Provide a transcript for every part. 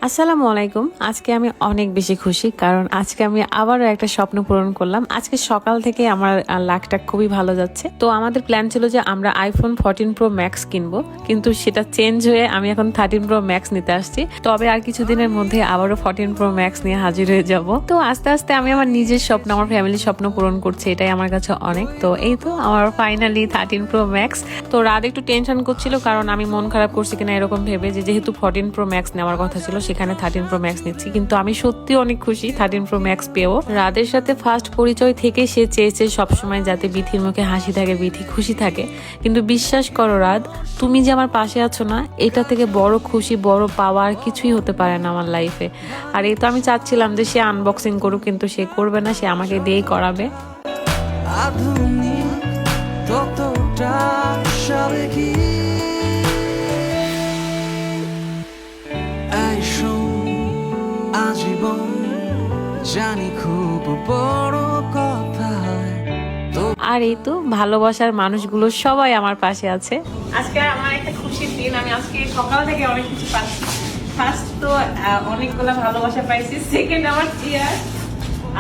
আসসালামু আলাইকুম। আজকে আমি অনেক বেশি খুশি, কারণ আজকে আমি আবারও একটা স্বপ্ন পূরণ করলাম। আজকে সকাল থেকে আমার লাকটা খুবই ভালো যাচ্ছে। তো আমাদের প্ল্যান ছিল যে আমরা আইফোন 14 প্রো ম্যাক্স কিনবো, কিন্তু সেটা চেঞ্জ হয়ে আমি এখন 13 প্রো ম্যাক্স নিতে আসছি। তবে আর কিছুদিনের মধ্যে আবারও 14 প্রো ম্যাক্স নিয়ে হাজির হয়ে যাব। তো আস্তে আস্তে আমি আমার নিজের স্বপ্ন, আমার ফ্যামিলির স্বপ্ন পূরণ করছি, এটাই আমার কাছে অনেক। তো এই তো আমার ফাইনালি 13 প্রো ম্যাক্স। তো রাত একটু টেনশন করছিল, কারণ আমি মন খারাপ করছি কিনা এরকম ভেবে, যেহেতু 14 প্রো ম্যাক্স নেওয়ার কথা ছিল সেখানে 13 প্রো ম্যাক্স নিচ্ছি। কিন্তু আমি সত্যি অনেক খুশি 13 প্রো ম্যাক্স পেয়েও। রাদের সাথে ফার্স্ট পরিচয় থেকে সে চেয়েছে সবসময় যাতে বিথির মুখে হাসি থাকে, বিথি খুশি থাকে। কিন্তু বিশ্বাস করো রাত, তুমি যে আমার পাশে আছো না, এটা থেকে বড় খুশি, বড় পাওয়া আর কিছুই হতে পারে না আমার লাইফে। আর এই তো আমি চাচ্ছিলাম যে সে আনবক্সিং করুক, কিন্তু সে করবে না, সে আমাকে দিয়েই করাবে। জানি খুব বড় কথা। আর এই তো ভালোবাসার মানুষগুলো সবাই আমার পাশে আছে। আজকে আমার একটা খুশির দিন। আমি আজকে সকাল থেকে অনেক কিছু পাচ্ছি। ফার্স্ট তো অনেকগুলো ভালোবাসা পাইছি, সেকেন্ড আমার চেয়ার,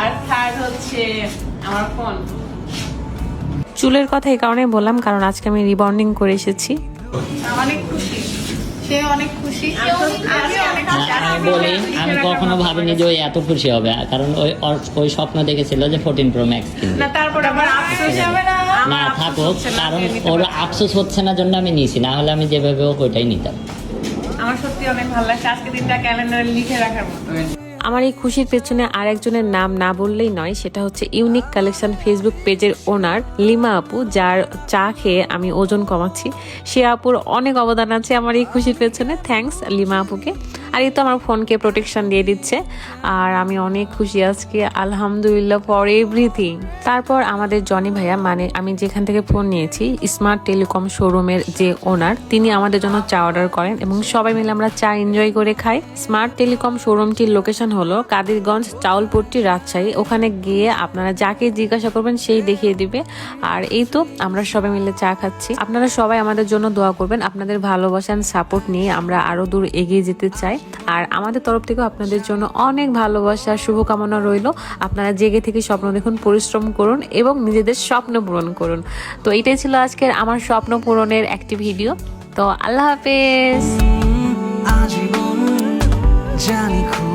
আর থার্ড হচ্ছে আমার ফোন। চুলের কথা এই কারণে বললাম, কারণ আজকে আমি রিবন্ডিং করে এসেছি। অনেক খুশি, সে অনেক খুশি। আমি বলি, আমি কখনো ভাবিনি যে ওই এত খুশি হবে, কারণ ওই স্বপ্ন দেখেছিল যে 14 প্রো ম্যাক্স কিনবে। না, তারপর আবার আফসোস হবে না। না থাকুক, কারণ ওর আফসোস হচ্ছে না জন্য আমি নিয়েছি, না হলে আমি যেভাবে হোক ওইটাই নিতাম। আমার সত্যি অনেক ভালো লাগছে আজকে দিনটা ক্যালেন্ডারে লিখে রাখার মতো। আমার এই খুশির পেছনে আরেকজনের নাম না বললেই নয়, সেটা হচ্ছে ইউনিক কালেকশন ফেসবুক পেজের ওনার লিমা আপু, যার চা খেয়ে আমি ওজন কমাচ্ছি। সে আপুর অনেক অবদান আছে আমার এই খুশির পেছনে। থ্যাঙ্কস লিমা আপুকে। আর এই তো আমার ফোনকে প্রোটেকশন দিয়ে দিচ্ছে, আর আমি অনেক খুশি আজকে, আলহামদুলিল্লাহ ফর এভরিথিং। তারপর আমাদের জনি ভাইয়া, মানে আমি যেখান থেকে ফোন নিয়েছি, স্মার্ট টেলিকম শোরুমের যে ওনার, তিনি আমাদের জন্য চা অর্ডার করেন এবং সবাই মিলে আমরা চা এনজয় করে খাই। স্মার্ট টেলিকম শোরুমটির লোকেশন হলো কাদিরগঞ্জ, চাউলপট্টি, রাজশাহী। ওখানে গিয়ে আপনারা যাকে জিজ্ঞাসা করবেন সেই দেখিয়ে দিবে। আর এই তো আমরা সবাই মিলে চা খাচ্ছি। আপনারা সবাই আমাদের জন্য দোয়া করবেন। আপনাদের ভালোবাসা সাপোর্ট নিয়ে আমরা আরো দূর এগিয়ে যেতে চাই। আর আমাদের তরফ থেকেও আপনাদের জন্য অনেক ভালোবাসা, শুভকামনা রইল। আপনারা জেগে থেকে স্বপ্ন দেখুন, পরিশ্রম করুন এবং নিজেদের স্বপ্ন পূরণ করুন। তো এটাই ছিল আজকের আমার স্বপ্ন পূরণের একটি ভিডিও। তো আল্লাহ হাফেজ। আজীবন জানি খুব